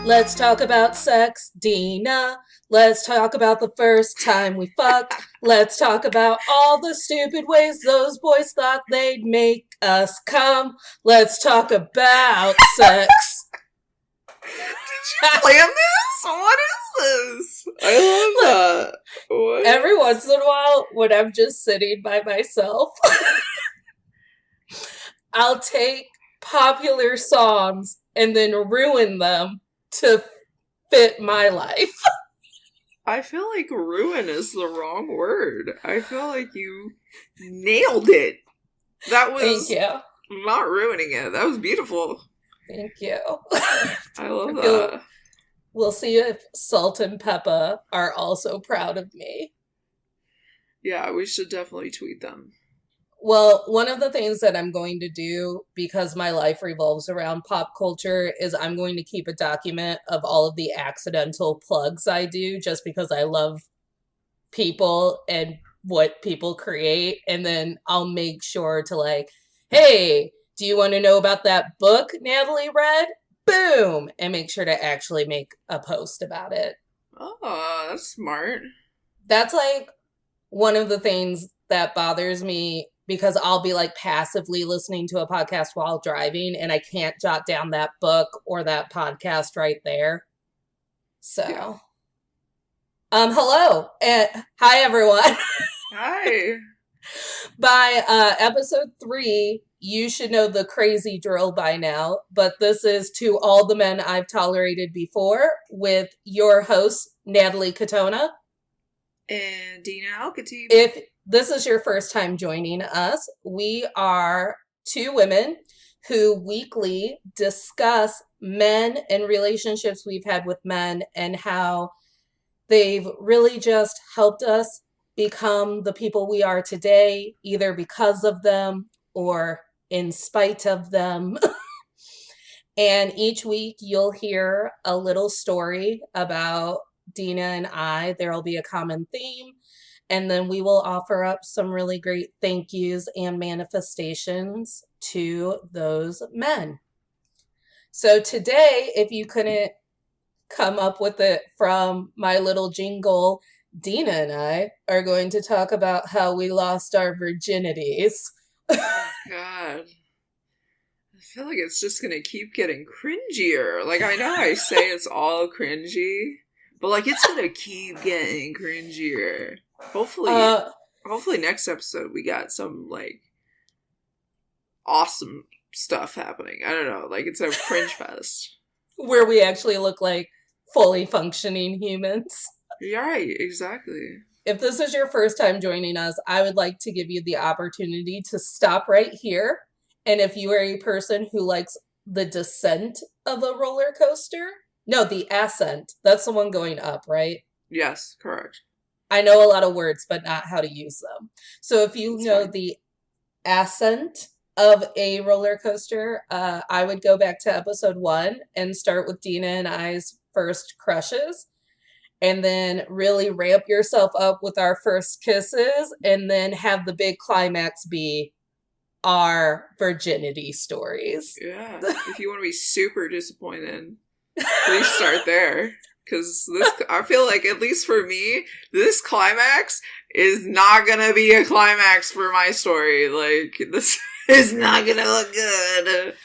Let's talk about sex, Dina. Let's talk about the first time we fucked. Let's talk about all the stupid ways those boys thought they'd make us come. Let's talk about sex. Did you plan this? What is this? I love that. What? Every once in a while, when I'm just sitting by myself, I'll take popular songs and then ruin them to fit my life. I feel like ruin is the wrong word. I feel like you nailed it. That was Thank you. not ruining it. That was beautiful. Thank you. I love that. We'll see if Salt and Peppa are also proud of me. Yeah, we should definitely tweet them. Well, one of the things that I'm going to do, because my life revolves around pop culture, is I'm going to keep a document of all of the accidental plugs I do just because I love people and what people create. And then I'll make sure to like, hey, do you want to know about that book Natalie read? Boom! And make sure to actually make a post about it. Oh, that's smart. That's like one of the things that bothers me because I'll be like passively listening to a podcast while driving and I can't jot down that book or that podcast right there. So, Yeah. Hello and hi everyone. Hi. By episode 3, you should know the crazy drill by now, but this is To All the Men I've Tolerated Before with your host, Natalie Katona. And Dina Alcatib. If this is your first time joining us, we are two women who weekly discuss men and relationships we've had with men and how they've really just helped us become the people we are today, either because of them or in spite of them. And each week you'll hear a little story about Dina and I. There'll be a common theme. And then we will offer up some really great thank yous and manifestations to those men. So today, if you couldn't come up with it from my little jingle, Dina and I are going to talk about how we lost our virginities. Oh, God. I feel like it's just gonna keep getting cringier. Like, I know I say it's all cringy, but like it's gonna keep getting cringier. Hopefully next episode we got some like awesome stuff happening. I don't know, like it's a cringe fest. Where we actually look like fully functioning humans. You're right, exactly. If this is your first time joining us, I would like to give you the opportunity to stop right here. And if you are a person who likes the descent of a roller coaster, no, the ascent, that's the one going up, right? Yes, correct. I know a lot of words, but not how to use them. So if you That's know fine. the ascent of a roller coaster, I would go back to episode 1 and start with Dina and I's first crushes. And then really ramp yourself up with our first kisses, and then have the big climax be our virginity stories. Yeah. If you want to be super disappointed, please start there. Because this, I feel like, at least for me, this climax is not gonna be a climax for my story. Like, this is not gonna look good.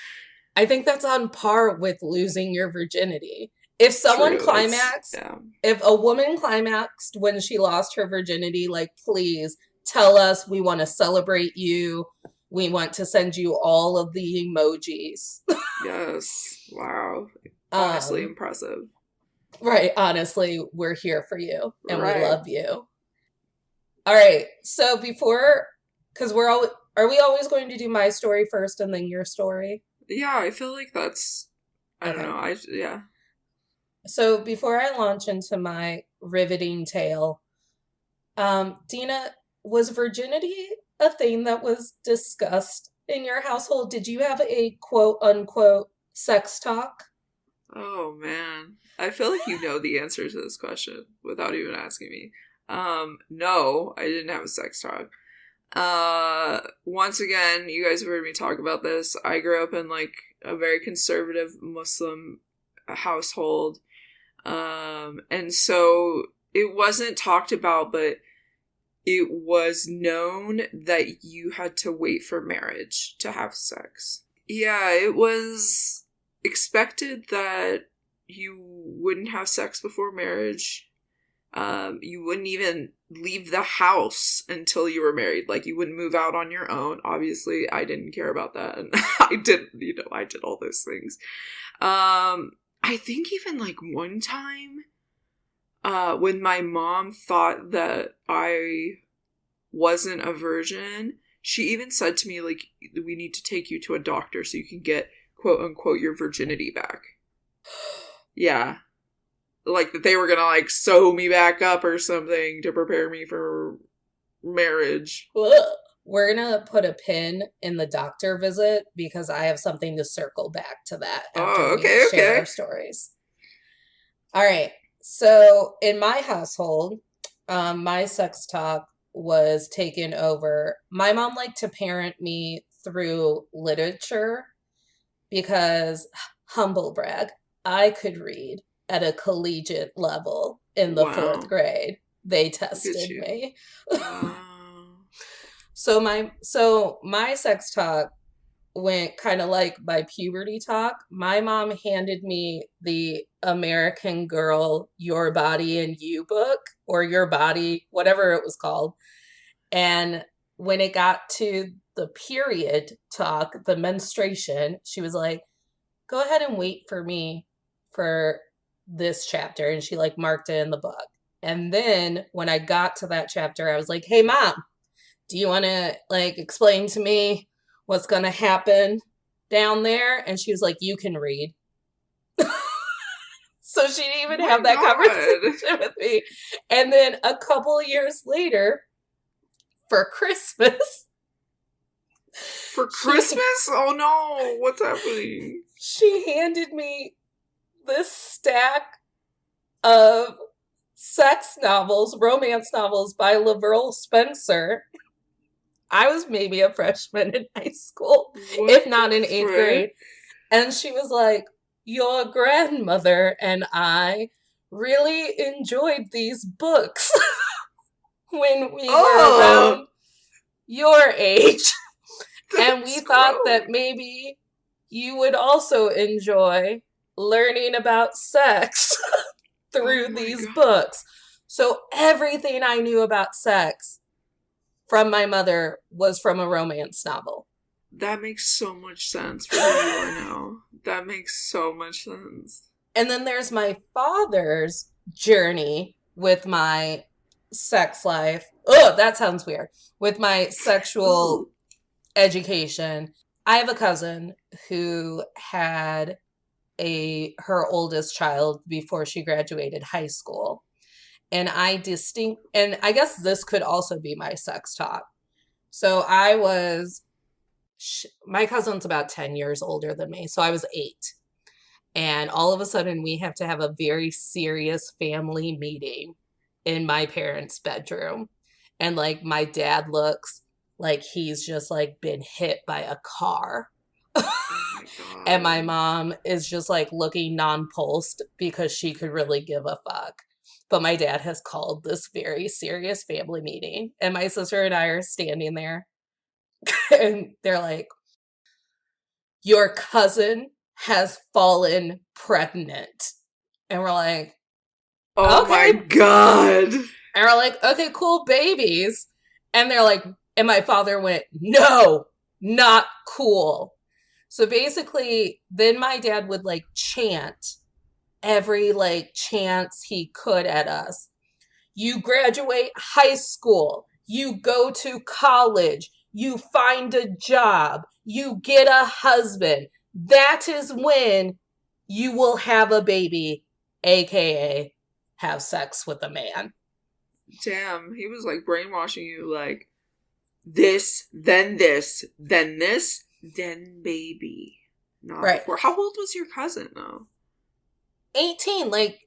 I think that's on par with losing your virginity. If someone True, climaxed, yeah. if a woman climaxed when she lost her virginity, like, please tell us. We want to celebrate you. We want to send you all of the emojis. Yes. Wow. Honestly impressive. Right. Honestly, we're here for you and Right. we love you. All right. So before, because are we always going to do my story first and then your story? Yeah, I feel like that's, I don't know, yeah. So before I launch into my riveting tale, Dina, was virginity a thing that was discussed in your household? Did you have a quote unquote sex talk? Oh, man. I feel like you know the answer to this question without even asking me. No, I didn't have a sex talk. Once again, you guys have heard me talk about this. I grew up in like a very conservative Muslim household. And so it wasn't talked about, but it was known that you had to wait for marriage to have sex. Yeah, it was expected that you wouldn't have sex before marriage. You wouldn't even leave the house until you were married. Like, you wouldn't move out on your own. Obviously, I didn't care about that. And I did all those things. I think even like one time, when my mom thought that I wasn't a virgin, she even said to me, like, we need to take you to a doctor so you can get, quote unquote, your virginity back. Yeah. Like, that they were gonna, like, sew me back up or something to prepare me for marriage. Ugh. We're gonna put a pin in the doctor visit because I have something to circle back to that after Oh, we okay, share okay. our stories. All right. So in my household, my sex talk was taken over. My mom liked to parent me through literature because, humble brag, I could read at a collegiate level in the fourth Wow. grade. They Look at tested you. me. Wow. So my sex talk went kind of like my puberty talk. My mom handed me the American Girl Your Body and You book, or Your Body, whatever it was called. And when it got to the period talk, the menstruation, she was like, go ahead and wait for me for this chapter. And she like marked it in the book. And then when I got to that chapter, I was like, hey, mom, do you want to like explain to me what's going to happen down there? And she was like, you can read. So she didn't even My have that God. conversation with me. And then a couple of years later, for Christmas, For she Christmas? Oh no, what's happening? she handed me this stack of sex novels, romance novels by Laverle Spencer. I was maybe a freshman in high school, if What not the in eighth frick? grade. And she was like, your grandmother and I really enjoyed these books when we were Oh, around your age. And we that's thought that gross. maybe you would also enjoy learning about sex Oh through my these God. books. So everything I knew about sex from my mother was from a romance novel. That makes so much sense for who you are now. That makes so much sense. And then there's my father's journey with my sex life. Oh, that sounds weird. With my sexual Ooh. education. I have a cousin who had a her oldest child before she graduated high school. And I guess this could also be my sex talk. So my cousin's about 10 years older than me. So I was 8. And all of a sudden, we have to have a very serious family meeting in my parents' bedroom. And like, my dad looks like he's just like been hit by a car. Oh my And my God. mom is just like looking non-pulsed because she could really give a fuck. But my dad has called this very serious family meeting. And my sister and I are standing there and they're like, your cousin has fallen pregnant. And we're like, Oh my okay. God. And we're like, okay, cool, babies. And they're like, and my father went, no, not cool. So basically, then my dad would like chant every like chance he could at us. You graduate high school, you go to college, you find a job, you get a husband. That is when you will have a baby, aka have sex with a man. Damn, he was like brainwashing you like this, then this, then baby. Not Right. before. How old was your cousin though? 18, like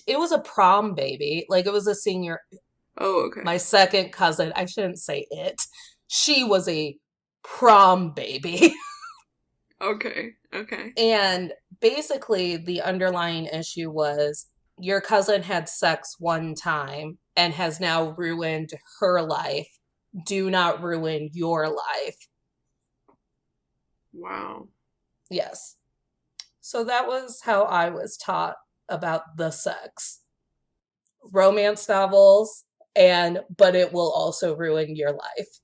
it was a prom baby. Like it was a senior. Oh, okay. My second cousin, I shouldn't say it. She was a prom baby. Okay. Okay. And basically, the underlying issue was your cousin had sex one time and has now ruined her life. Do not ruin your life. Wow. Yes. So that was how I was taught about the sex. Romance novels, and but it will also ruin your life.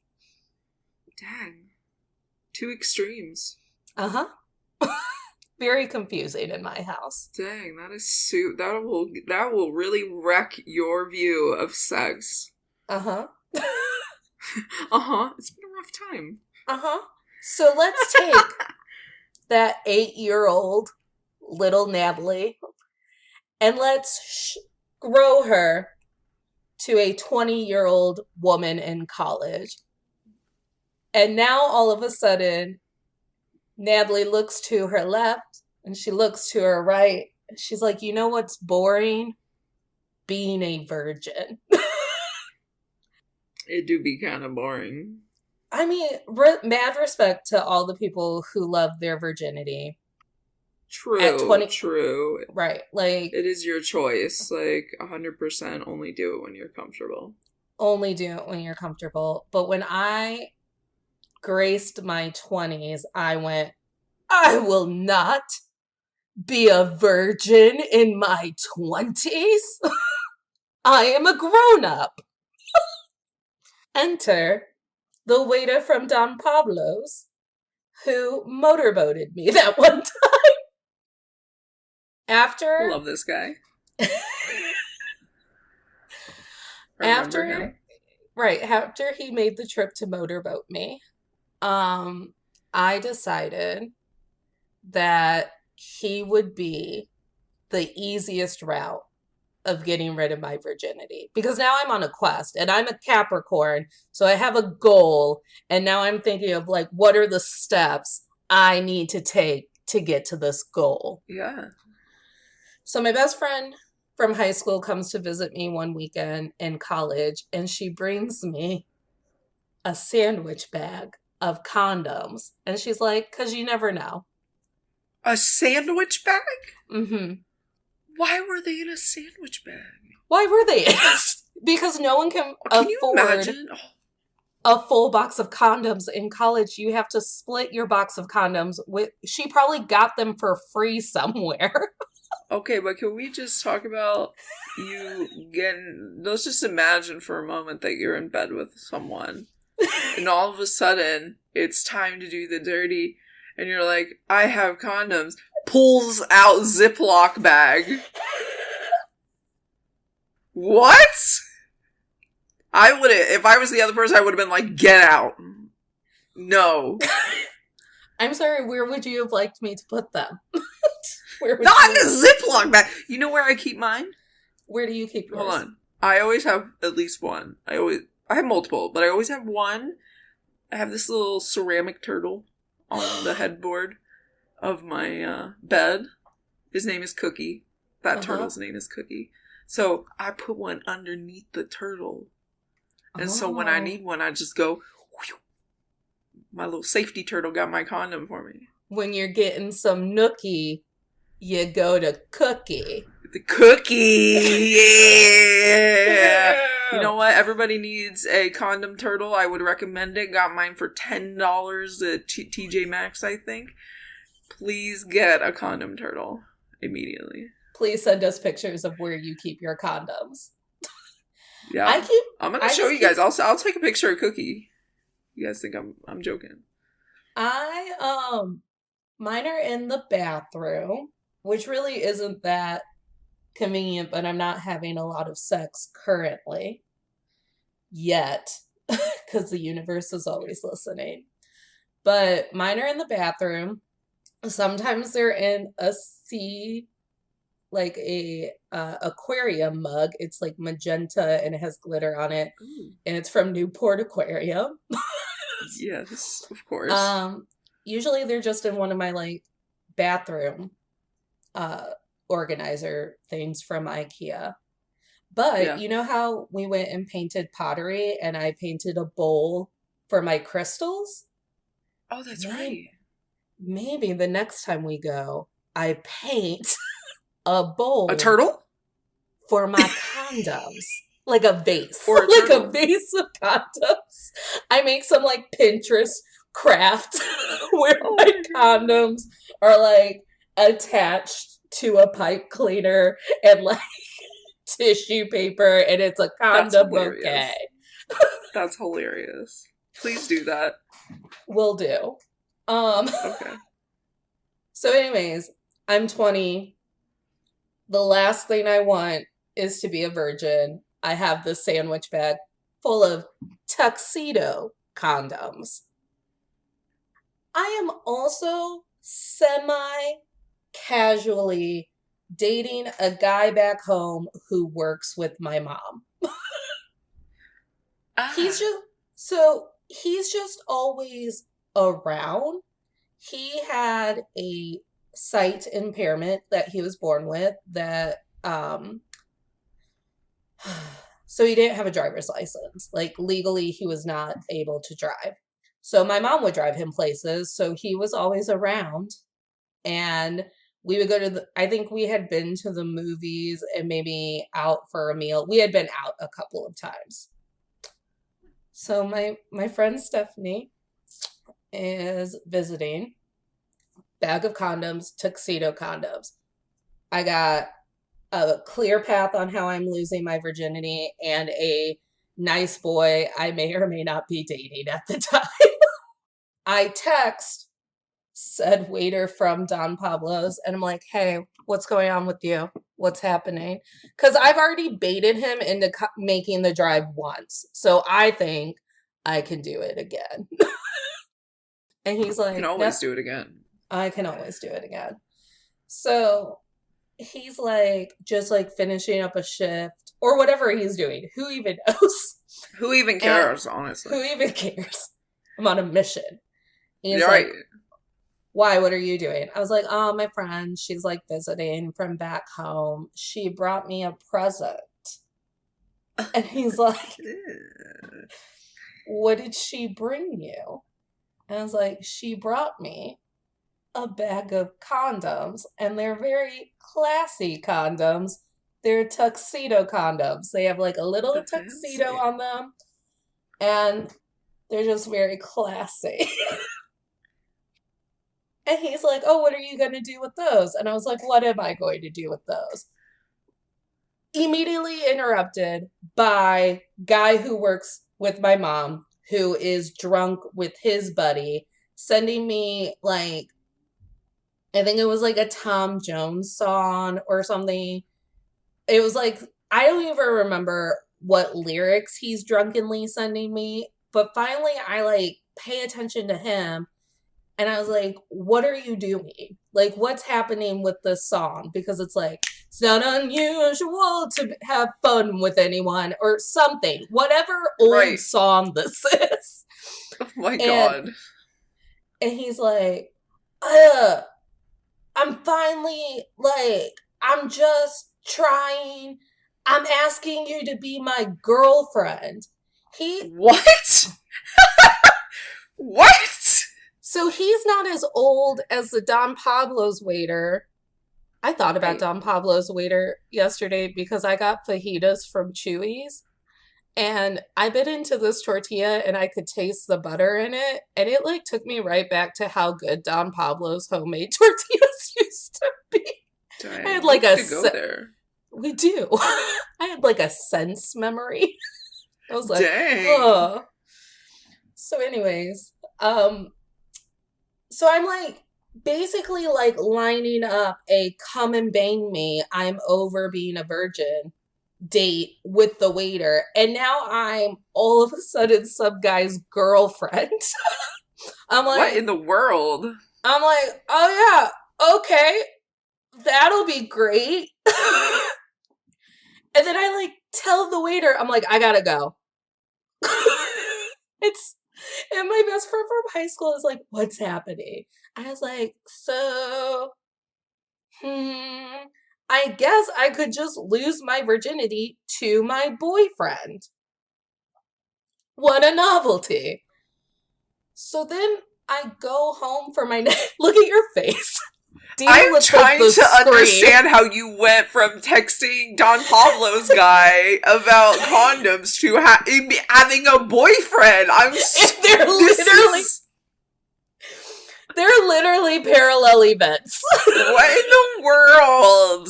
Dang. Two extremes. Uh huh. Very confusing in my house. Dang, that is that will really wreck your view of sex. Uh huh. Uh-huh. It's been a rough time. Uh huh. So let's take that 8-year-old little Natalie and let's grow her to a 20-year-old woman in college. And now all of a sudden, Natalie looks to her left and she looks to her right. She's like, you know what's boring? Being a virgin. It do be kind of boring. I mean, mad respect to all the people who love their virginity at True, 20, true. right? Like, It is your choice. Like, 100% only do it when you're comfortable. only do it when you're comfortable. But when I graced my 20s, I went, I will not be a virgin in my 20s. I am a grown up. Enter the waiter from Don Pablo's who motorboated me that one time. I After love this guy. I remember after him. right, after he made the trip to motorboat me, um I decided that he would be the easiest route of getting rid of my virginity because now I'm on a quest and I'm a Capricorn, so I have a goal, and now I'm thinking of like what are the steps I need to take to get to this goal. Yeah. So my best friend from high school comes to visit me one weekend in college and she brings me a sandwich bag of condoms and she's like, "Cuz you never know." A sandwich bag? Mhm. Why were they in a sandwich bag? Why were they? Because no one can Can you afford imagine? Oh, a full box of condoms in college. You have to split your box of condoms with, she probably got them for free somewhere. okay, but can we just talk about you getting. Let's just imagine for a moment that you're in bed with someone, and all of a sudden, it's time to do the dirty, and you're like, I have condoms. Pulls out Ziploc bag. What? I would have, if I was the other person, I would have been like, get out. No. I'm sorry, where would you have liked me to put them? Where would Not in you, a Ziploc bag. You know where I keep mine? where do you keep Hold yours? on. I always have at least one. I have multiple, but I always have one. I have this little ceramic turtle on the headboard of my bed. His name is Cookie. That Uh-huh. turtle's name is Cookie. So I put one underneath the turtle. And so when I Oh. need one, I just go, whew. My little safety turtle got my condom for me. When you're getting some nookie, you go to Cookie. The Cookie! Yeah! You know what? Everybody needs a condom turtle. I would recommend it. Got mine for $10 at TJ Maxx, I think. Please get a condom turtle immediately. Please send us pictures of where you keep your condoms. I Yeah. keep I'm gonna I show just you keep guys. I'll take a picture of Cookie. You guys think I'm joking? I mine are in the bathroom, which really isn't that convenient, but I'm not having a lot of sex currently yet because the universe is always listening. But mine are in the bathroom. Sometimes they're in a sea, like a aquarium mug. It's like magenta and it has glitter on it, Ooh. and it's from Newport Aquarium. Yes, of course. Um, Usually they're just in one of my like bathroom uh organizer things from IKEA. But Yeah. you know how we went and painted pottery and I painted a bowl for my crystals? Oh, that's They right. maybe the next time we go, I paint a A bowl turtle? for my condoms. Like a vase. For a Like a turtle? vase of condoms. I make some like Pinterest craft where Oh my my god. condoms are like attached to a pipe cleaner and like tissue paper and it's a That's condom bouquet. hilarious. That's hilarious. Please do that. Will do. Um Okay. so anyways, I'm 20. The last thing I want is to be a virgin. I have this sandwich bag full of tuxedo condoms. I am also semi casually dating a guy back home who works with my mom. He's Ah. just he's just always around. He had a sight impairment that he was born with that so he didn't have a driver's license. Like legally he was not able to drive. So my mom would drive him places, so he was always around and we would go to I think we had been to the movies and maybe out for a meal. We had been out a couple of times. So my friend Stephanie is visiting. Bag of condoms, tuxedo condoms. I got a clear path on how I'm losing my virginity and a nice boy I may or may not be dating at the time. I text said waiter from Don Pablo's and I'm like, hey, what's going on with you? What's happening? Because I've already baited him into making the drive once. So I think I can do it again. And he's You can like, no, always do it again. I can always do it again. So he's like, just like finishing up a shift or whatever he's doing. Who even knows? Who even And cares, honestly? who even cares? I'm on a mission. He's You're right. like, why? What are you doing? I was like, oh, my friend, she's like visiting from back home. She brought me a present. And he's like, what did she bring you? And I was like, she brought me a bag of condoms, and they're very classy condoms. They're tuxedo condoms. They have like a little The tuxedo fancy. on them, and they're just very classy. And he's like, oh, what are you going to do with those? And I was like, what am I going to do with those? Immediately interrupted by guy who works with my mom, who is drunk with his buddy, sending me like, I think it was like a Tom Jones song or something. It was like, I don't even remember what lyrics he's drunkenly sending me, but finally I like pay attention to him and I was like, what are you doing? Like, what's happening with this song? Because it's like, it's not unusual to have fun with anyone or something, whatever old Right. song this is. Oh my And god. and he's like, I'm finally like, I'm just trying. I'm asking you to be my girlfriend. He What? What? So he's not as old as the Don Pablo's waiter. I thought about Right. Don Pablo's waiter yesterday because I got fajitas from Chewy's and I bit into this tortilla and I could taste the butter in it and it like took me right back to how good Don Pablo's homemade tortillas used to be. I had Dang. We like need to go there. we do. I had like a sense memory. I was like, Dang. oh. So anyways, so I'm like basically like lining up a come and bang me, I'm over being a virgin date with the waiter. And now I'm all of a sudden some guy's girlfriend. I'm What in like, the world? oh yeah, okay, that'll be great. And then I like tell the waiter, I'm like, I gotta go. It's and my best friend from high school is like, what's happening? I was like, so I guess I could just lose my virginity to my boyfriend. What a novelty. So then I go home for my look at your face. Dina I'm looks like trying the to scream. understand how you went from texting Don Pablo's guy about condoms to having a boyfriend. They're This literally is they're literally parallel events. what in the world?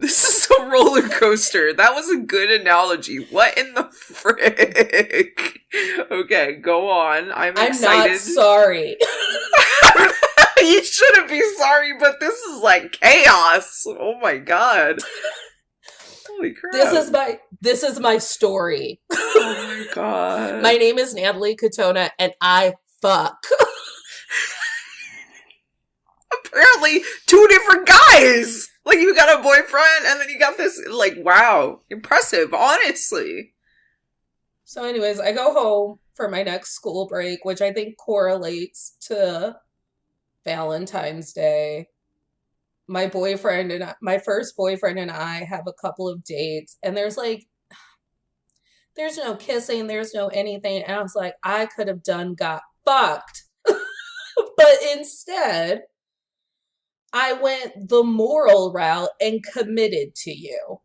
This is a roller coaster. That was a good analogy. What in the frick? Okay, go on. I'm I'm not excited. sorry. You shouldn't be sorry, but this is like chaos. Oh my god. Holy crap. This is my story. Oh my god. My name is Natalie Katona and I fuck. Apparently, two different guys. Like, you got a boyfriend, and then you got this. Like, wow. Impressive, honestly. So anyways, I go home for my next school break, which I think correlates to Valentine's Day. My first boyfriend and I have a couple of dates, and there's no kissing, there's no anything. And I was like, I could have got fucked. But instead, I went the moral route and committed to you.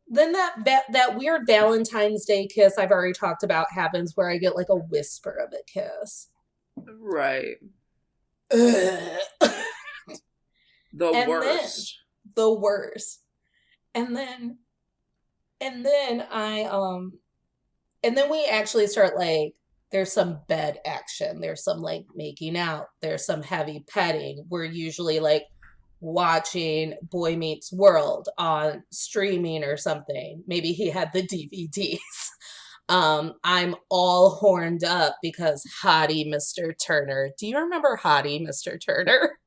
Then that weird Valentine's Day kiss I've already talked about happens where I get like a whisper of a kiss. Right. Ugh. The And worst. the worst. And then and then I and then we actually start like there's some bed action. There's some like making out. There's some heavy petting. We're usually like watching Boy Meets World on streaming or something. Maybe he had the DVDs. I'm all horned up because Hottie Mr. Turner. Do you remember Hottie Mr. Turner?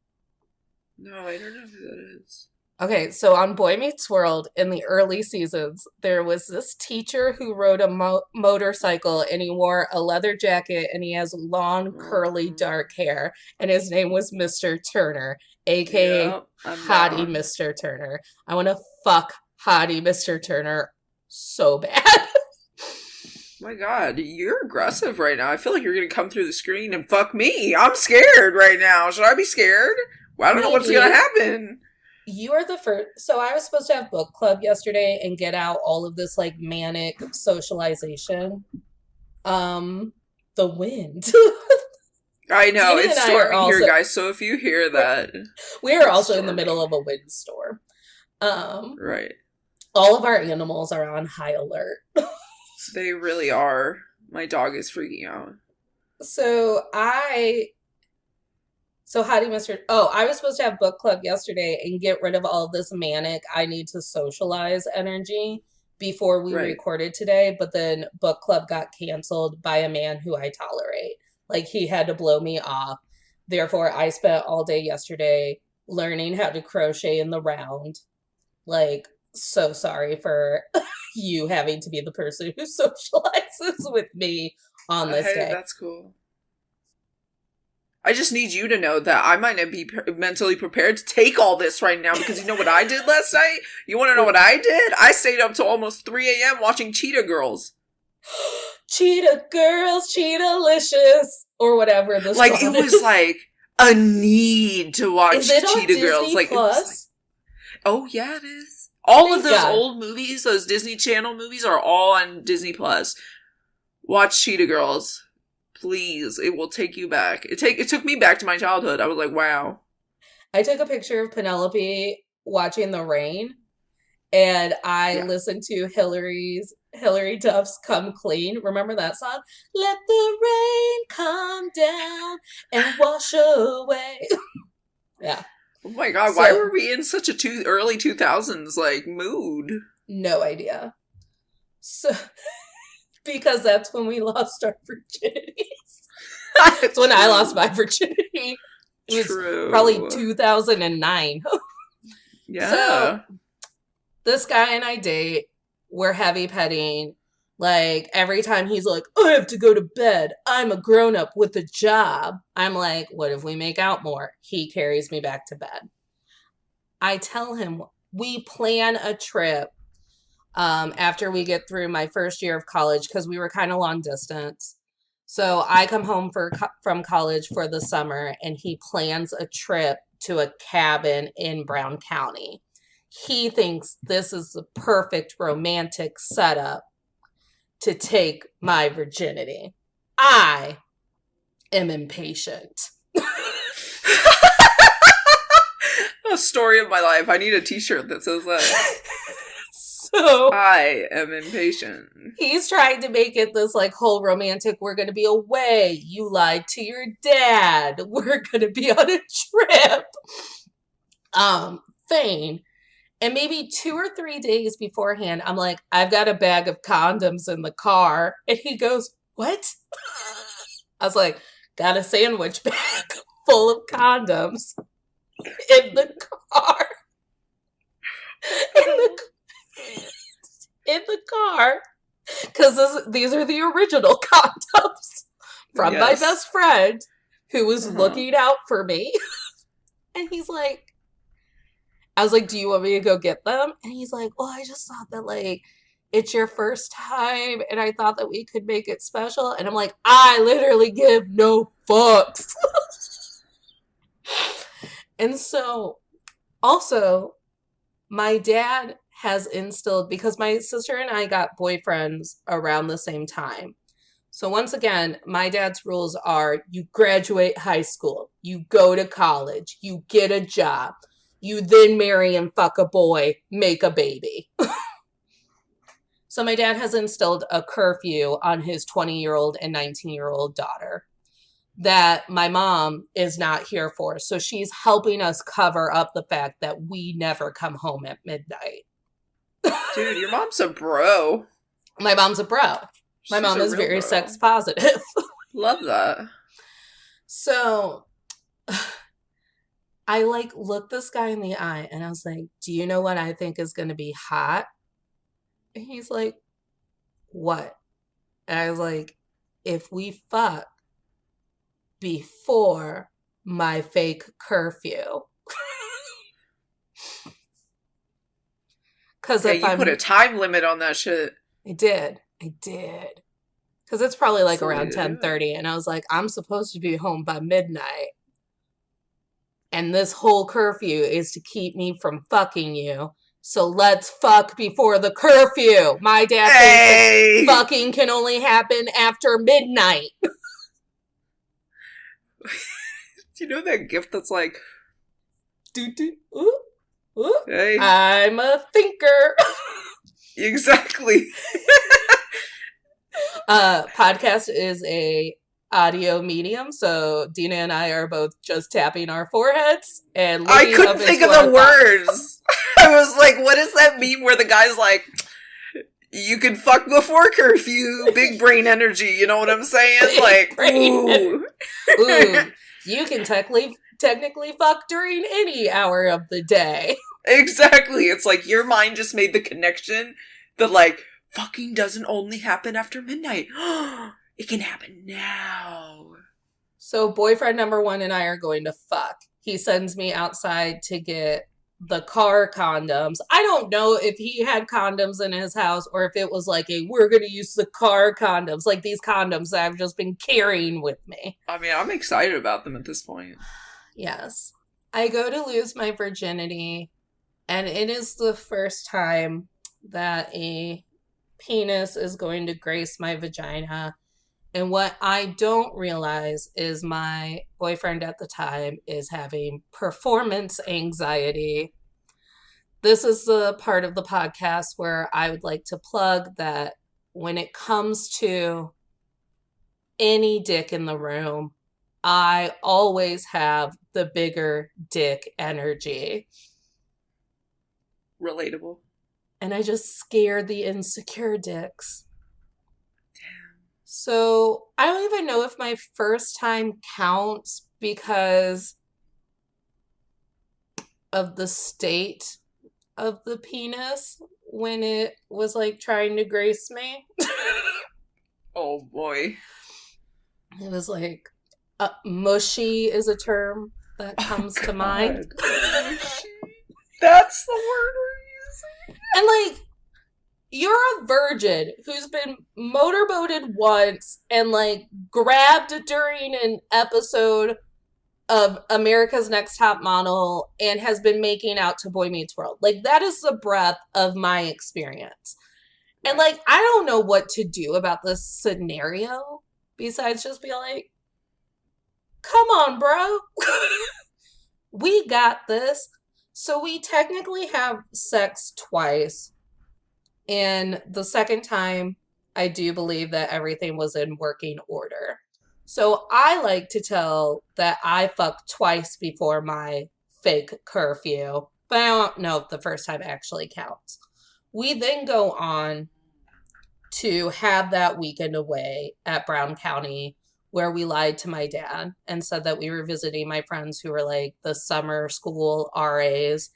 No, I don't know who that is. Okay, so on Boy Meets World in the early seasons, there was this teacher who rode a motorcycle and he wore a leather jacket and he has long, curly, Mm. dark hair. And his name was Mr. Turner, aka Yep, I'm Hottie down. Mr. Turner. I want to fuck Hottie Mr. Turner so bad. My god, you're aggressive right now. I feel like you're gonna come through the screen and fuck me. I'm scared right now. Should I be scared? Well, I don't know what's gonna Maybe. happen. You are the first. So I was supposed to have book club yesterday and get out all of this like manic socialization. Um, the wind. I know, Dina and it's I are storming here, also guys, so if you hear that, we are it's also in the middle storming. of a windstorm. Um, Right. all of our animals are on high alert. They really are. My dog is freaking out. So I so Howdy Mr. Oh, I was supposed to have book club yesterday and get rid of all of this manic I need to socialize energy before we Right. recorded today, but then book club got canceled by a man who I tolerate. Like he had to blow me off. Therefore, I spent all day yesterday learning how to crochet in the round. Like, so sorry for you having to be the person who socializes with me on this Hey, day. that's cool. I just need you to know that I might not be mentally prepared to take all this right now because you know what I did last night? You want to know what I did? I stayed up till almost 3 a.m. watching Cheetah Girls. Cheetah girls, cheetah-licious, or whatever the Like, song it was is. like a need to watch Is it on Cheetah Girls. Disney Like, it was like, Plus? oh yeah, it is. All of Thank those God. old movies, those Disney Channel movies, are all on Disney Plus. Watch Cheetah Girls. Please, it will take you back. It took me back to my childhood. I was like, wow. I took a picture of Penelope watching the rain, and I Yeah. listened to Hillary Duff's "Come Clean." Remember that song? Let the rain come down and wash away. Yeah. Oh my god, why So were we in such a early 2000s like mood? no idea. So because that's when we lost our virginities. It's when I lost my virginity. It was probably True. 2009. So Yeah. this guy and I date. We're heavy petting. Like every time he's like, I have to go to bed. I'm a grown up with a job. I'm like, what if we make out more? He carries me back to bed. I tell him we plan a trip after we get through my first year of college because we were kind of long distance. So I come home from college for the summer, and he plans a trip to a cabin in Brown County. He thinks this is the perfect romantic setup to take my virginity. I am impatient. A story of my life. I need a t-shirt that says that. So I am impatient. he's trying to make it this like whole romantic, we're going to be away. You lied to your dad. We're going to be on a trip. Thing. And maybe 2 or 3 days beforehand, I'm like, I've got a bag of condoms in the car. And he goes, what? I was like, got a sandwich bag full of condoms in the car. In the car. Because these are the original condoms from my best friend who was looking out for me. And he's like, I was like, do you want me to go get them? And he's like, well, I just thought that, like, it's your first time, and I thought that we could make it special. And I'm like, I literally give no fucks. And so, also, my dad has instilled, because my sister and I got boyfriends around the same time. So once again, my dad's rules are you graduate high school, you go to college, you get a job. You then marry and fuck a boy, make a baby. So my dad has instilled a curfew on his 20-year-old and 19-year-old daughter that my mom is not here for. So she's helping us cover up the fact that we never come home at midnight. Dude, your mom's a bro. My mom's a bro. My mom is very sex positive. Love that. So I like looked this guy in the eye and I was like, do you know what I think is going to be hot? And he's like, what? And I was like, if we fuck before my fake curfew. Because if you put a time limit on that shit. I did. Because it's probably like around 10:30. And I was like, I'm supposed to be home by midnight. And this whole curfew is to keep me from fucking you. So let's fuck before the curfew. My dad thinks that fucking can only happen after midnight. Do you know that gift that's like, ooh, hey. I'm a thinker. Exactly. Podcast is a audio medium, so Dina and I are both just tapping our foreheads and I couldn't think of the words. I was like, what does that mean where the guy's like, you can fuck before curfew, big brain energy, you know what I'm saying? Like, ooh. Ooh, you can technically fuck during any hour of the day. Exactly. It's like your mind just made the connection that like, fucking doesn't only happen after midnight. It can happen now. So boyfriend number one and I are going to fuck. He sends me outside to get the car condoms. I don't know if he had condoms in his house or if it was like we're going to use the car condoms, like these condoms that I've just been carrying with me. I mean, I'm excited about them at this point. Yes. I go to lose my virginity, and it is the first time that a penis is going to grace my vagina. And what I don't realize is my boyfriend at the time is having performance anxiety. This is the part of the podcast where I would like to plug that when it comes to any dick in the room, I always have the bigger dick energy. Relatable. And I just scare the insecure dicks. So I don't even know if my first time counts because of the state of the penis when it was like trying to grace me. Oh boy. It was like mushy is a term that comes to mind. That's the word we're using. And like you're a virgin who's been motorboated once and like grabbed during an episode of America's Next Top Model and has been making out to Boy Meets World. Like, that is the breadth of my experience. And Right. like, I don't know what to do about this scenario besides just be like, come on, bro. We got this. So we technically have sex twice. And the second time, I do believe that everything was in working order. So I like to tell that I fucked twice before my fake curfew, but I don't know if the first time actually counts. We then go on to have that weekend away at Brown County where we lied to my dad and said that we were visiting my friends who were like the summer school RAs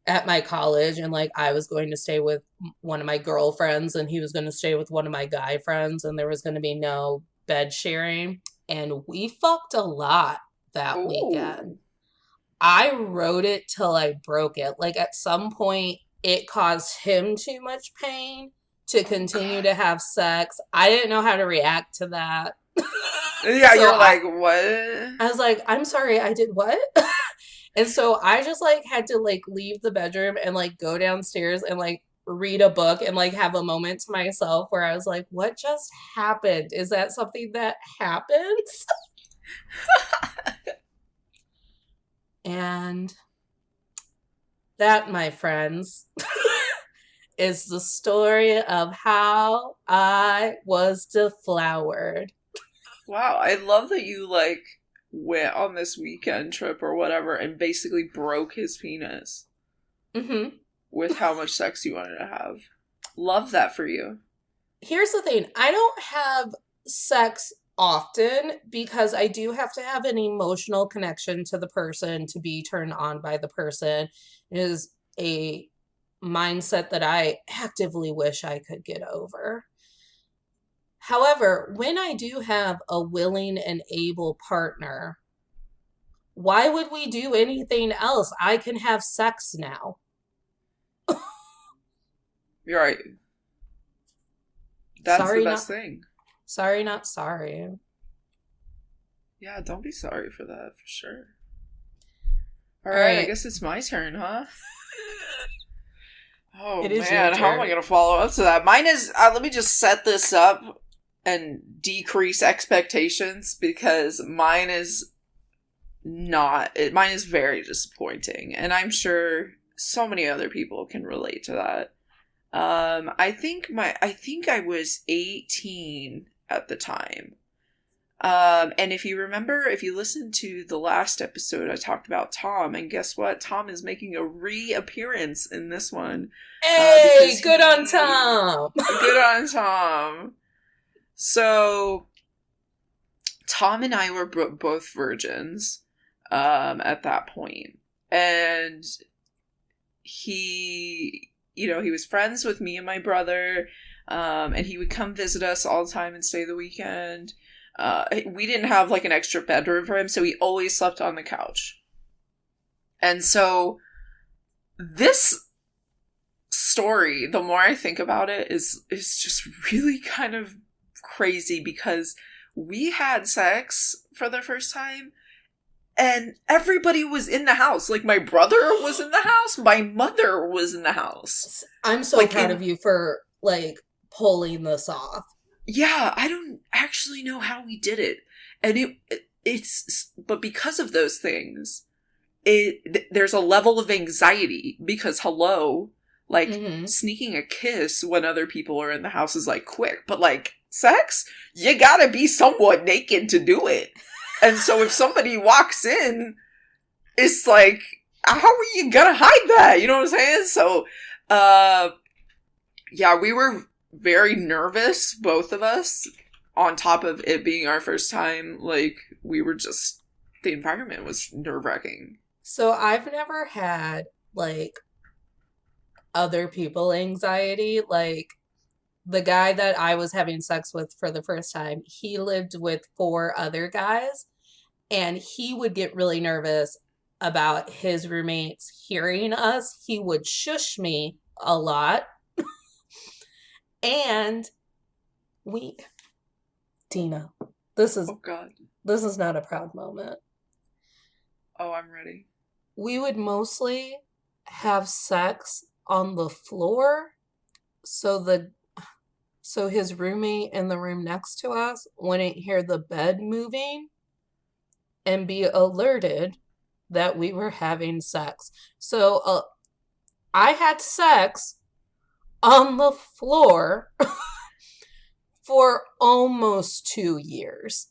at my college, and like I was going to stay with one of my girlfriends and he was going to stay with one of my guy friends and there was going to be no bed sharing, and we fucked a lot that weekend. Ooh. I wrote it till I broke it. Like at some point it caused him too much pain to Oh continue God. to have sex. I didn't know how to react to that. Yeah, So you're like, what? I was like, I'm sorry, I did what? And so I just like had to like leave the bedroom and like go downstairs and like read a book and like have a moment to myself where I was like, what just happened? Is that something that happens? And that, my friends, is the story of how I was deflowered. Wow, I love that you like went on this weekend trip or whatever and basically broke his penis Hmm. with how much sex you wanted to have. Love that for you. Here's the thing, I don't have sex often because I do have to have an emotional connection to the person to be turned on by the person. It is a mindset that I actively wish I could get over. However, when I do have a willing and able partner, why would we do anything else? I can have sex now. You're right. That's the Sorry, best not thing. sorry, not sorry. Yeah, don't be sorry for that, for sure. All All right, I right, guess it's my turn, huh? Oh it is your man, how am I turn. gonna follow up to that? Mine is, let me just set this up and decrease expectations because mine is mine is very disappointing, and I'm sure so many other people can relate to that. I think I was 18 at the time. And if you remember, if you listened to the last episode, I talked about Tom, and guess what? Tom is making a reappearance in this one, because Hey, good on he, Tom. good on Tom. So Tom and I were both virgins, at that point, and he was friends with me and my brother, and he would come visit us all the time and stay the weekend. We didn't have like an extra bedroom for him, so he always slept on the couch. And so this story, the more I think about it, is just really kind of crazy because we had sex for the first time and everybody was in the house. Like my brother was in the house, my mother was in the house. I'm so Like proud of in you for like pulling this off. Yeah, I don't actually know how we did it. And it's but because of those things, there's a level of anxiety because hello, like Hmm. sneaking a kiss when other people are in the house is like quick, but like sex, you gotta be somewhat naked to do it. And so if somebody walks in, it's like, how are you gonna hide that? You know what I'm saying? So, uh, yeah, we were very nervous, both of us, on top of it being our first time. Like, we were just, the environment was nerve wracking. So I've never had like other people anxiety. Like the guy that I was having sex with for the first time, he lived with four other guys, and he would get really nervous about his roommates hearing us. He would shush me a lot. And we, Dina, this is Oh God. this is not a proud moment. Oh, I'm ready. We would mostly have sex on the floor, so his roommate in the room next to us wouldn't hear the bed moving and be alerted that we were having sex. So I had sex on the floor for almost 2 years.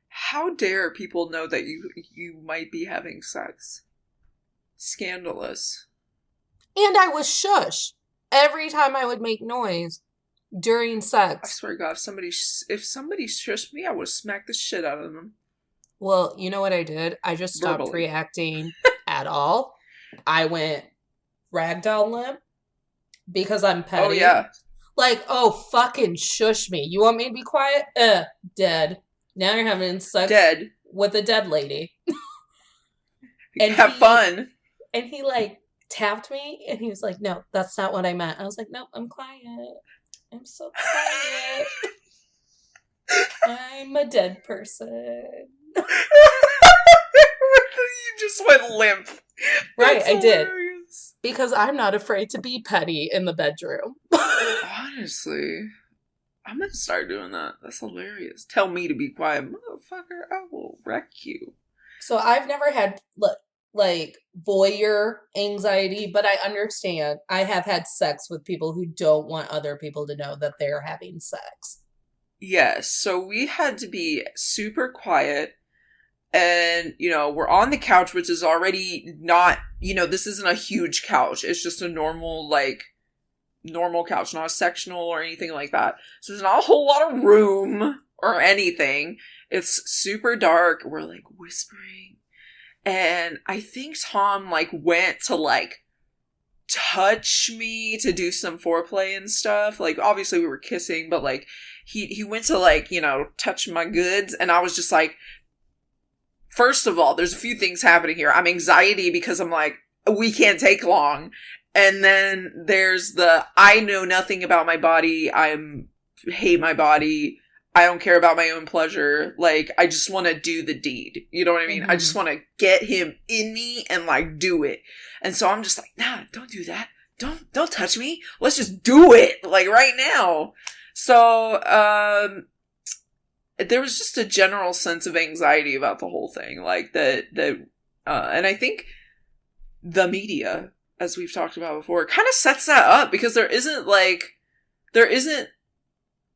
How dare people know that you might be having sex? Scandalous. And I was shush every time I would make noise during I sex. swear to God, if somebody shushed me, I would smack the shit out of them. Well, you know what I did? I just stopped Verbally. reacting at all. I went ragdoll limp because I'm petty. Oh yeah. Like, oh, fucking shush me. You want me to be quiet? Dead. Now you're having sex Dead. with a dead lady. And have fun. And he, like, tapped me, and he was like, no, that's not what I meant. I was like, no, I'm quiet. I'm so quiet. I'm a dead person. You just went limp. Right, That's I did. hilarious. Because I'm not afraid to be petty in the bedroom. Honestly, I'm gonna start doing that. That's hilarious. Tell me to be quiet. Motherfucker, I will wreck you. So I've never had, like, voyeur anxiety, but I understand. I have had sex with people who don't want other people to know that they're having sex. Yes, so we had to be super quiet. And, we're on the couch, which is already not, this isn't a huge couch. It's just a normal couch, not a sectional or anything like that. So there's not a whole lot of room or anything. It's super dark. We're, like, whispering. And I think Tom, like, went to, like, touch me to do some foreplay and stuff. Like, obviously we were kissing, but, like, he went to, like, touch my goods. And I was just like, first of all, there's a few things happening here. I'm anxiety because I'm like, we can't take long. And then there's I know nothing about my body. Hate my body. I don't care about my own pleasure. Like, I just want to do the deed. You know what I mean? Mm-hmm. I just want to get him in me and, like, do it. And so I'm just like, nah, don't do that. Don't touch me. Let's just do it, like, right now. So, there was just a general sense of anxiety about the whole thing, like and I think the media, as we've talked about before, kind of sets that up because there isn't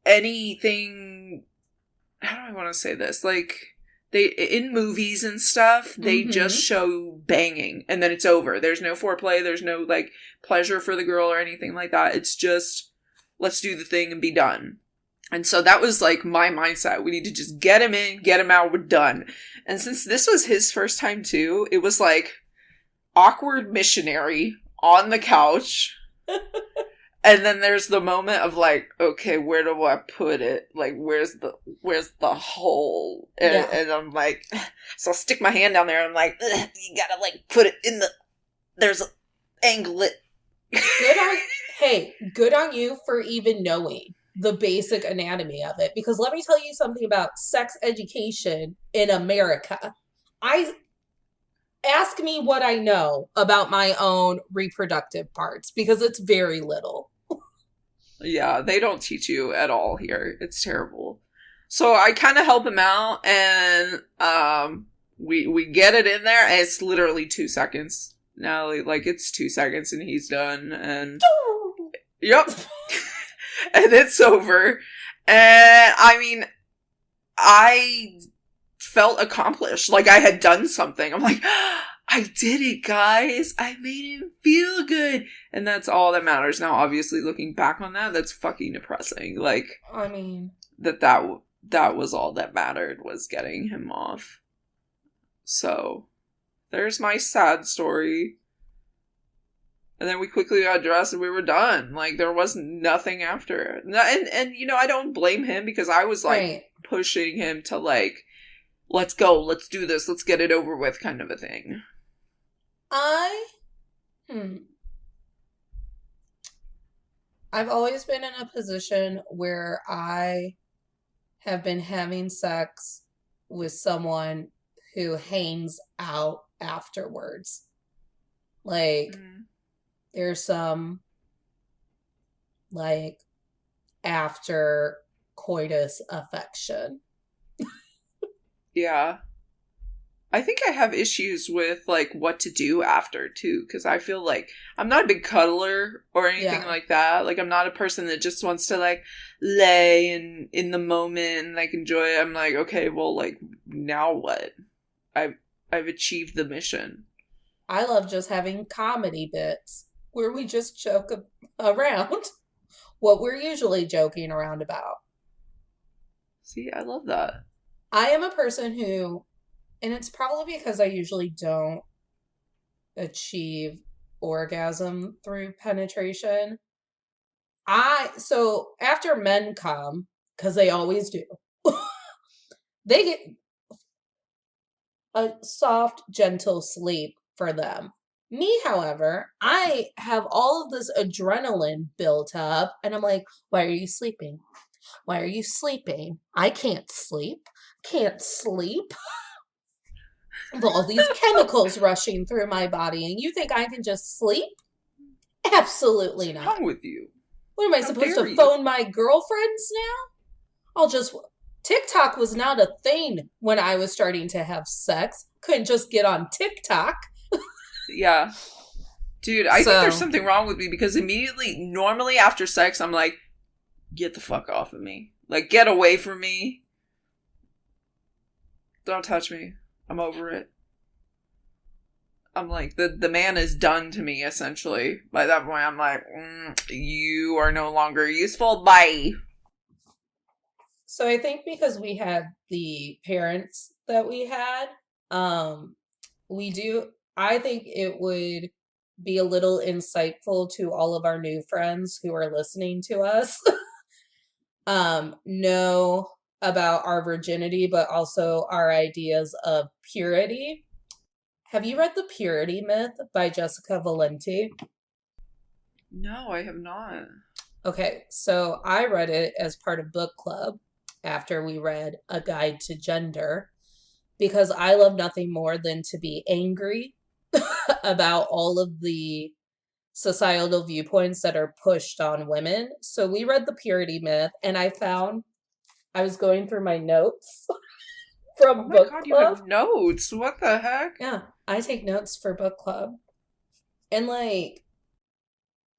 anything, how do I want to say this? Like, in movies and stuff, they just show banging and then it's over. There's no foreplay. There's no, like, pleasure for the girl or anything like that. It's just, let's do the thing and be done. And so that was, like, my mindset. We need to just get him in, get him out, we're done. And since this was his first time, too, it was, like, awkward missionary on the couch. And then there's the moment of, like, okay, where do I put it? Like, where's the hole? And I'm like, so I'll stick my hand down there, and I'm like, you gotta, like, put it in there's an angle it. Good on you for even knowing the basic anatomy of it, because let me tell you something about sex education in America. Ask me what I know about my own reproductive parts, because it's very little. Yeah, they don't teach you at all here. It's terrible. So I kind of help him out, and we get it in there, and it's literally 2 seconds. Natalie, like, it's 2 seconds and he's done, and yep. And it's over. And, I mean, I felt accomplished. Like, I had done something. I'm like, I did it, guys. I made him feel good. And that's all that matters. Now, obviously, looking back on that, that's fucking depressing. Like, I mean, that was all that mattered, was getting him off. So, there's my sad story. And then we quickly got dressed and we were done. Like, there was nothing after. And I don't blame him, because I was, like, pushing him to, like, let's go, let's do this, let's get it over with, kind of a thing. I've always been in a position where I have been having sex with someone who hangs out afterwards. Like, Mm, there's some, like, after coitus affection. yeah. I think I have issues with like what to do after too, because I feel like I'm not a big cuddler or anything Yeah. like that. Like I'm not a person that just wants to like lay and in the moment and like enjoy it. I'm like, okay, well, like now what? I've I've achieved the mission. I love just having comedy bits where we just joke around what we're usually joking around about. See, I love that. I am a person who, and it's probably because I usually don't achieve orgasm through penetration. So after men come, because they always do, they get a soft, gentle sleep for them. Me, however, I have all of this adrenaline built up, and I'm like, why are you sleeping? Why are you sleeping? I can't sleep. Can't sleep. With all these chemicals rushing through my body, and you think I can just sleep? What's Absolutely not. wrong with you? What am I How supposed dare to you? phone my girlfriends now? I'll just. TikTok was not a thing when I was starting to have sex. Couldn't just get on TikTok. Yeah. Dude, I think there's So something wrong with me because immediately, normally after sex, I'm like, get the fuck off of me. Like, get away from me. Don't touch me. I'm over it. I'm like, the man is done to me, essentially. By that point, I'm like, you are no longer useful. Bye. So I think because we had the parents that we had, um, we do, I think it would be a little insightful to all of our new friends who are listening to us, know about our virginity, but also our ideas of purity. Have you read The Purity Myth by Jessica Valenti? No, I have not. Okay, so I read it as part of book club after we read A Guide to Gender because I love nothing more than to be angry about all of the societal viewpoints that are pushed on women. So we read The Purity Myth, and I was going through my notes Oh from my book god, you have club. notes. What the heck? Yeah, I take notes for book club. And like,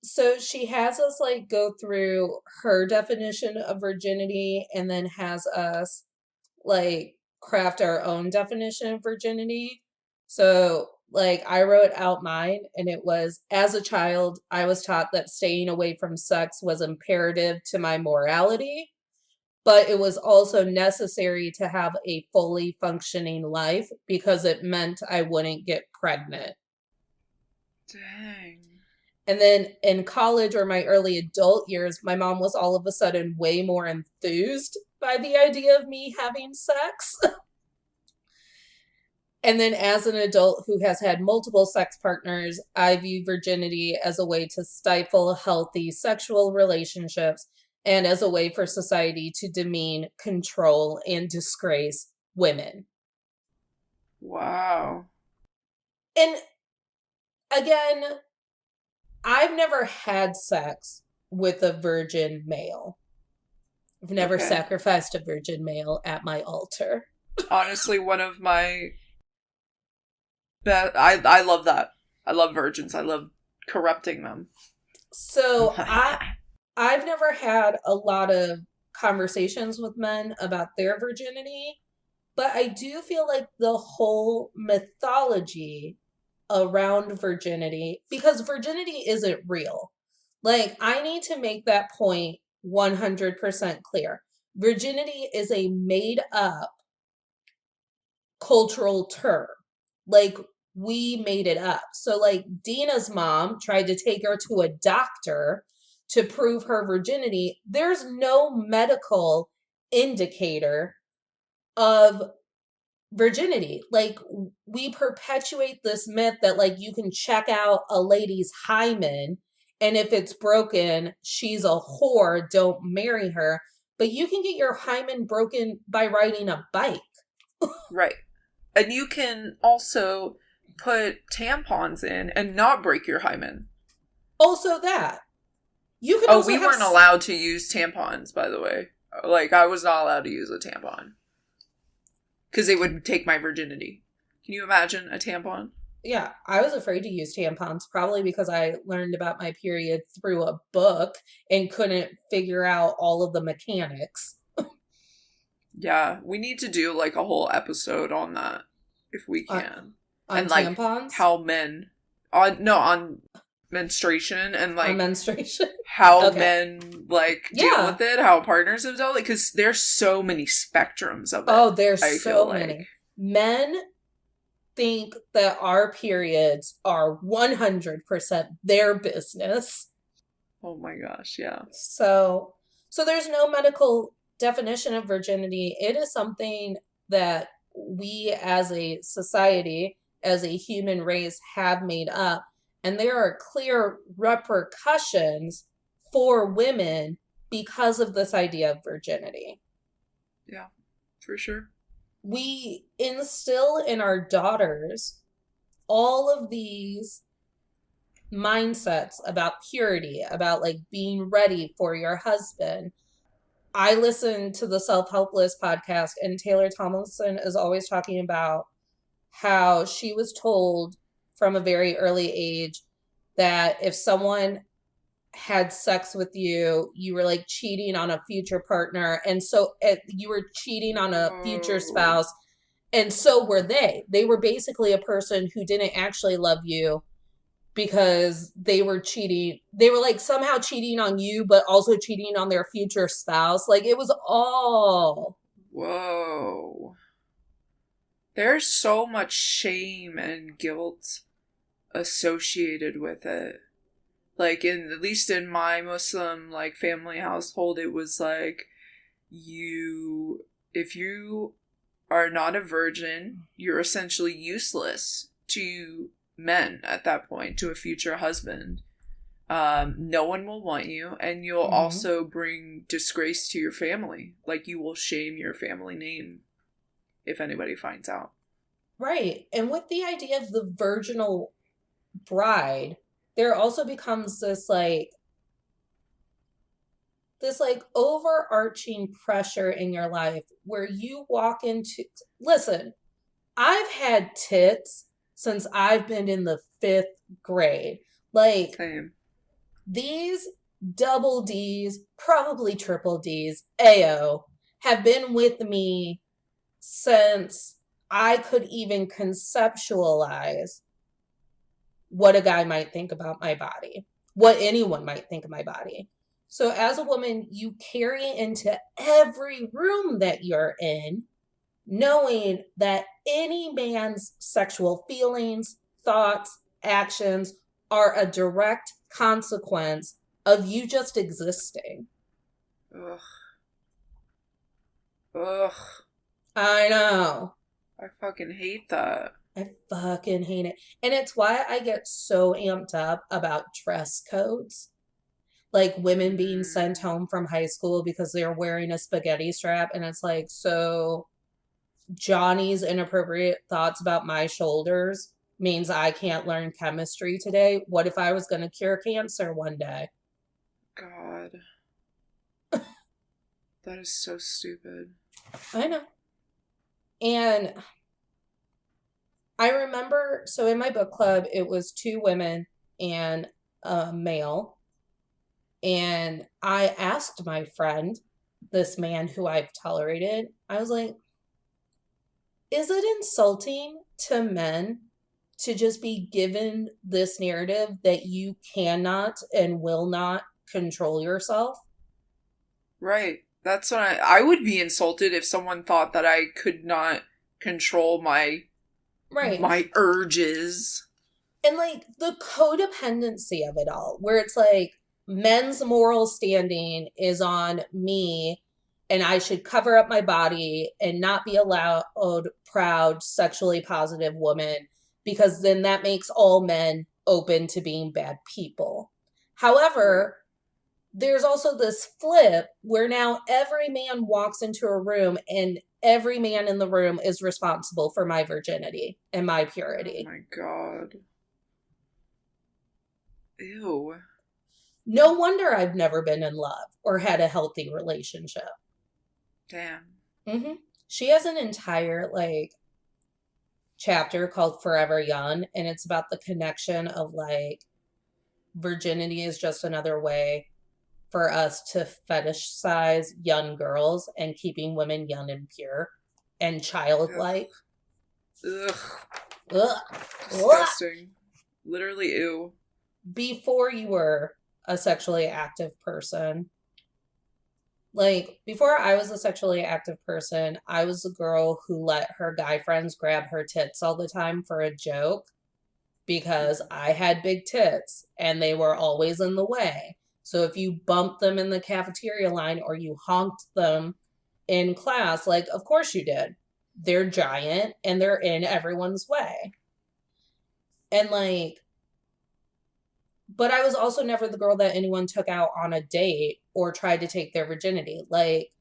so she has us like go through her definition of virginity and then has us like craft our own definition of virginity. So, like, I wrote out mine, and it was as a child, I was taught that staying away from sex was imperative to my morality, but it was also necessary to have a fully functioning life because it meant I wouldn't get pregnant. Dang. And then in college or my early adult years, my mom was all of a sudden way more enthused by the idea of me having sex. And then, as an adult who has had multiple sex partners, I view virginity as a way to stifle healthy sexual relationships and as a way for society to demean, control, and disgrace women. Wow. And again, I've never had sex with a virgin male. I've never Okay. sacrificed a virgin male at my altar. Honestly, one of my I love that. I love virgins. I love corrupting them. So I've never had a lot of conversations with men about their virginity, but I do feel like the whole mythology around virginity, because virginity isn't real. Like, I need to make that point 100% clear. Virginity is a made up cultural term. Like, we made it up. So, like, Dina's mom tried to take her to a doctor to prove her virginity. There's no medical indicator of virginity. Like, we perpetuate this myth that, like, you can check out a lady's hymen And if it's broken, she's a whore, don't marry her. But you can get your hymen broken by riding a bike. Right. And you can also put tampons in and not break your hymen. Also that. You can Oh, also we have weren't allowed to use tampons, by the way. Like, I was not allowed to use a tampon. Because it would take my virginity. Can you imagine a tampon? yeah, I was afraid to use tampons, probably because I learned about my period through a book and couldn't figure out all of the mechanics. Yeah, we need to do like a whole episode on that if we On, can. on And like tampons? how men on menstruation and On like menstruation? how Okay. men like deal Yeah. with it, how partners have dealt with it, because there's so many spectrums of it. Oh, there's I feel so like. many. Men think that our periods are 100% their business. Oh my gosh, yeah. So, so there's no medical definition of virginity. It is something that we as a society, as a human race, have made up. And there are clear repercussions for women because of this idea of virginity. Yeah, for sure. We instill in our daughters all of these mindsets about purity, about like being ready for your husband. I listen to the Self Helpless podcast, and Taylor Tomlinson is always talking about how she was told from a very early age that if someone had sex with you, you were like cheating on a future partner. And so you were cheating on a future Whoa. spouse. And so were they. They were basically a person who didn't actually love you because they were cheating. They were like somehow cheating on you, but also cheating on their future spouse. Like it was all. Whoa. There's so much shame and guilt associated with it. Like in at least in my Muslim like family household, it was like you if you are not a virgin, you're essentially useless to men at that point, to a future husband. No one will want you, and you'll Mhm. also bring disgrace to your family. Like you will shame your family name if anybody finds out. Right. And with the idea of the virginal bride, there also becomes this like overarching pressure in your life where you walk into, listen, I've had tits since I've been in the 5th grade. Like Same. these double D's, probably triple D's, AO, have been with me since I could even conceptualize what a guy might think about my body, what anyone might think of my body. So, as a woman, you carry into every room that you're in, knowing that any man's sexual feelings, thoughts, actions are a direct consequence of you just existing. Ugh. Ugh. I know. I fucking hate that. I fucking hate it. And it's why I get so amped up about dress codes. Like women being sent Mm. home from high school because they're wearing a spaghetti strap. And it's like, so Johnny's inappropriate thoughts about my shoulders means I can't learn chemistry today. What if I was going to cure cancer one day? God. That is so stupid. I know. And I remember, so in my book club, it was 2 women and a male. And I asked my friend, this man who I've tolerated, I was like, is it insulting to men to just be given this narrative that you cannot and will not control yourself? Right. That's what I would be insulted if someone thought that I could not control Right. my urges. And like the codependency of it all, where it's like men's moral standing is on me and I should cover up my body and not be allowed proud, sexually positive woman because then that makes all men open to being bad people. Right. However, there's also this flip where now every man walks into a room and every man in the room is responsible for my virginity and my Oh purity. my god. Ew. No wonder I've never been in love or had a healthy relationship. Damn. hmm She has an entire like chapter called Forever Young, and it's about the connection of like virginity is just another way for us to fetishize young girls and keeping women young and pure and Ugh. childlike. Ugh. Ugh. Ugh. Disgusting. Literally ew. Before you were a sexually active person, like before I was a sexually active person, I was a girl who let her guy friends grab her tits all the time for a joke because Mhm. I had big tits and they were always in the way. So if you bumped them in the cafeteria line or you honked them in class, like, of course you did. They're giant and they're in everyone's way. And like, but I was also never the girl that anyone took out on a date or tried to take their virginity. Like,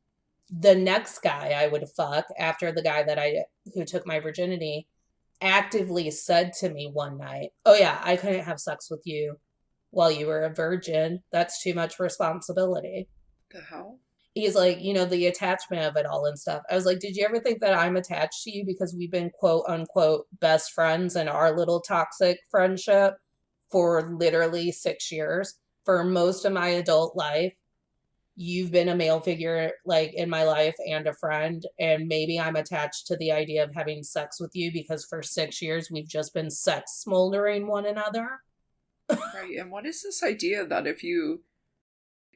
the next guy I would fuck after the guy that I who took my virginity actively said to me one night, "Oh yeah, I couldn't have sex with you while you were a virgin. That's too much responsibility." The hell? He's like, the attachment of it all and stuff. I was like, "Did you ever think that I'm attached to you because we've been quote unquote best friends in our little toxic friendship for literally 6 years? For most of my adult life, you've been a male figure like in my life and a friend, and maybe I'm attached to the idea of having sex with you because for 6 years we've just been sex smoldering one another." Right. And what is this idea that if you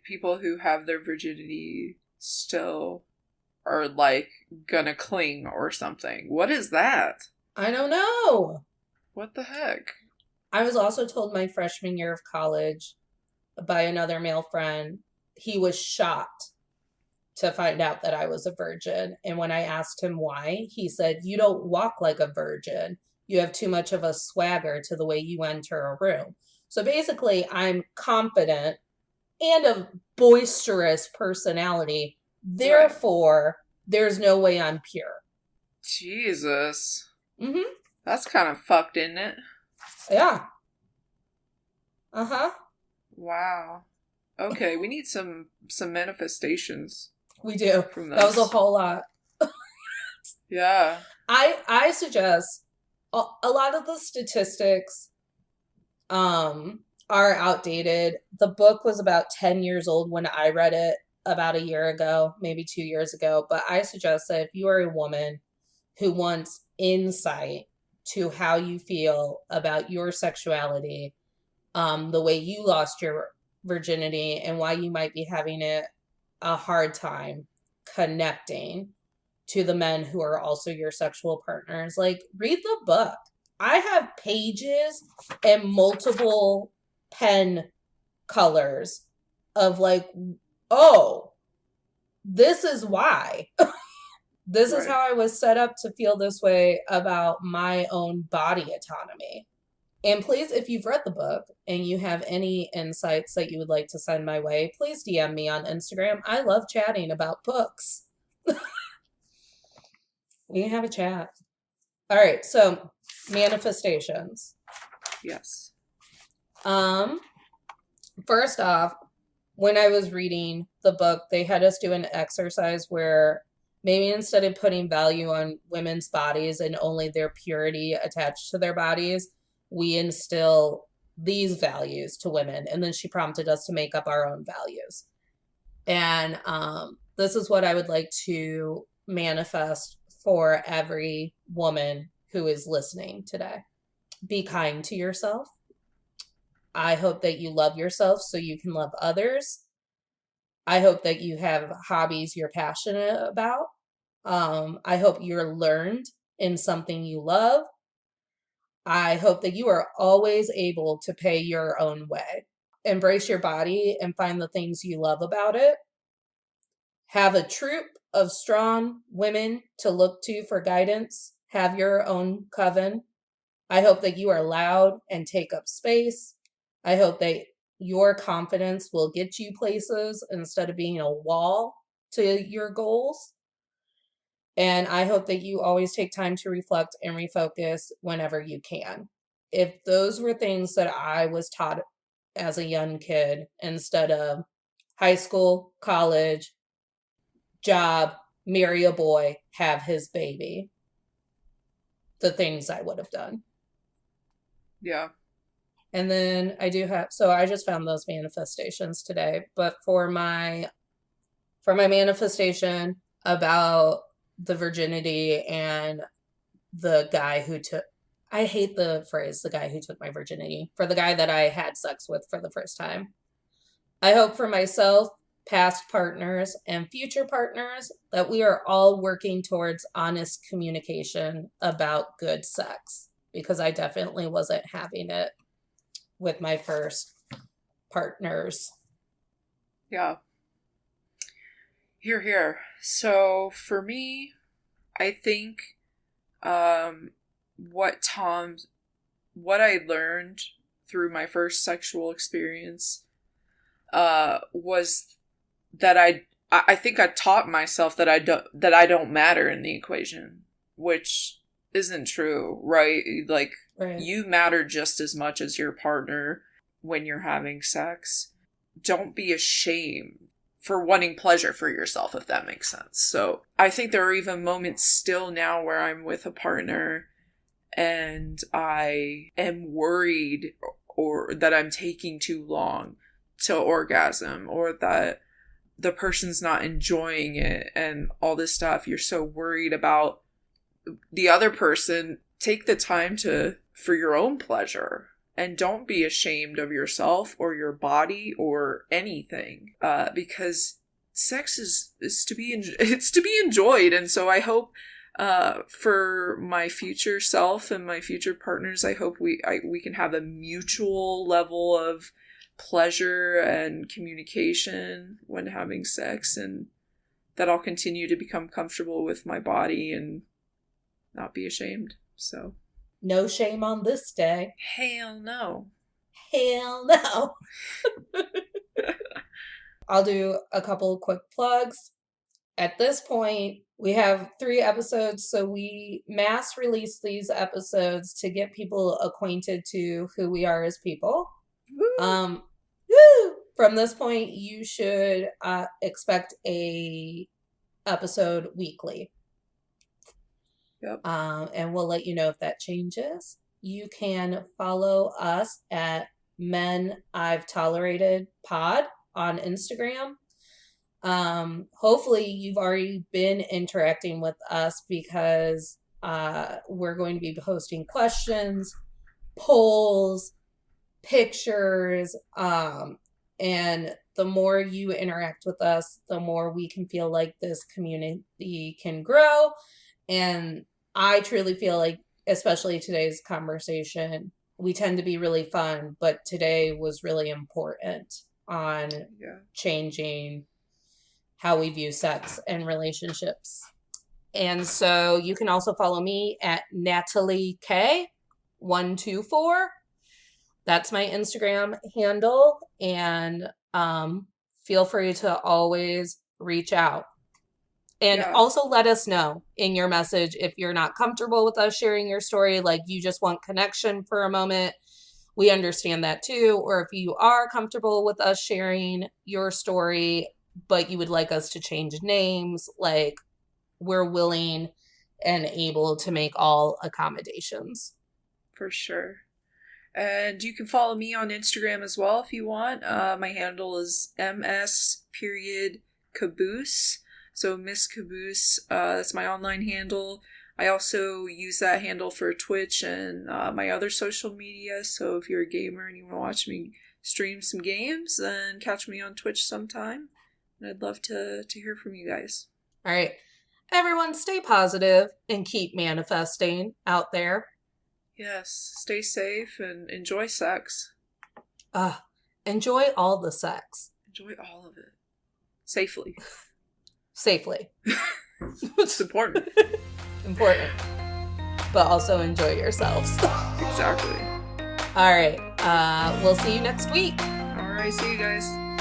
people who have their virginity still are like gonna cling or something? What is that? I don't know. What the heck? I was also told my freshman year of college by another male friend, he was shocked to find out that I was a virgin. And when I asked him why, he said, "You don't walk like a virgin. You have too much of a swagger to the way you enter a room." So basically, I'm confident and a boisterous personality. Right. Therefore, there's no way I'm pure. Jesus. Mm-hmm. That's kind of fucked, isn't it? Yeah. Uh-huh. Wow. Okay, we need some manifestations We do. from That was a this. whole lot. Yeah. I suggest a lot of the statistics are outdated. The book was about 10 years old when I read it about a year ago, maybe 2 years ago. But I suggest that if you are a woman who wants insight to how you feel about your sexuality, the way you lost your virginity, and why you might be having a hard time connecting to the men who are also your sexual partners, like read the book. I have pages and multiple pen colors of like, oh, this is why. This is Right. how I was set up to feel this way about my own body autonomy. And please, if you've read the book and you have any insights that you would like to send my way, please DM me on Instagram. I love chatting about books. We can have a chat. All right, so manifestations. Yes. Um, First off, when I was reading the book, they had us do an exercise where maybe instead of putting value on women's bodies and only their purity attached to their bodies, we instill these values to women. And then she prompted us to make up our own values. And this is what I would like to manifest for every woman who is listening today. Be kind to yourself. I hope that you love yourself so you can love others. I hope that you have hobbies you're passionate about. I hope you're learned in something you love. I hope that you are always able to pay your own way. Embrace your body and find the things you love about it. Have a troop of strong women to look to for guidance. Have your own coven. I hope that you are loud and take up space. I hope that your confidence will get you places instead of being a wall to your goals. And I hope that you always take time to reflect and refocus whenever you can. If those were things that I was taught as a young kid instead of high school, college, job, marry a boy, have his baby, the things I would have done. Yeah. And then I do have, so I just found those manifestations today, but for my manifestation about the virginity and the guy who took, I hate the phrase, the guy who took my virginity, for the guy that I had sex with for the first time. I hope for myself, past partners, and future partners that we are all working towards honest communication about good sex, because I definitely wasn't having it with my first partners. Yeah. Here. So for me, I think what I learned through my first sexual experience was that I think I taught myself that I don't matter in the equation, which isn't true, right? Like, Right. You matter just as much as your partner when you're having sex. Don't be ashamed for wanting pleasure for yourself, if that makes sense. So I think there are even moments still now where I'm with a partner and I am worried or that I'm taking too long to orgasm, or that the person's not enjoying it and all this stuff. You're so worried about the other person. Take the time for your own pleasure, and don't be ashamed of yourself or your body or anything, because sex is to be it's to be enjoyed. And so I hope for my future self and my future partners, I hope we can have a mutual level of pleasure and communication when having sex, and that I'll continue to become comfortable with my body and not be ashamed. So no shame on this day. Hell no. Hell no. I'll do a couple quick plugs. At this point, we have 3 episodes, so we mass release these episodes to get people acquainted to who we are as people. Woo! From this point, you should expect a episode weekly. Yep. And we'll let you know if that changes. You can follow us at Men I've Tolerated Pod on Instagram. Hopefully you've already been interacting with us, because we're going to be posting questions, polls, pictures, and the more you interact with us, the more we can feel like this community can grow. And I truly feel like, especially today's conversation, we tend to be really fun, but today was really important on changing how we view sex and relationships. And so you can also follow me at Natalie K124. That's my Instagram handle. And feel free to always reach out. And also let us know in your message if you're not comfortable with us sharing your story, like you just want connection for a moment. We understand that too. Or if you are comfortable with us sharing your story, but you would like us to change names, like, we're willing and able to make all accommodations. For sure. And you can follow me on Instagram as well if you want. My handle is ms.caboose. So Miss Caboose, that's my online handle. I also use that handle for Twitch and my other social media. So if you're a gamer and you want to watch me stream some games, then catch me on Twitch sometime. And I'd love to hear from you guys. All right. Everyone, stay positive and keep manifesting out there. Yes. Stay safe and enjoy sex. Enjoy all the sex. Enjoy all of it. Safely. Safely. It's important. Important. But also enjoy yourselves. Exactly. All right. We'll see you next week. All right. right, see you guys.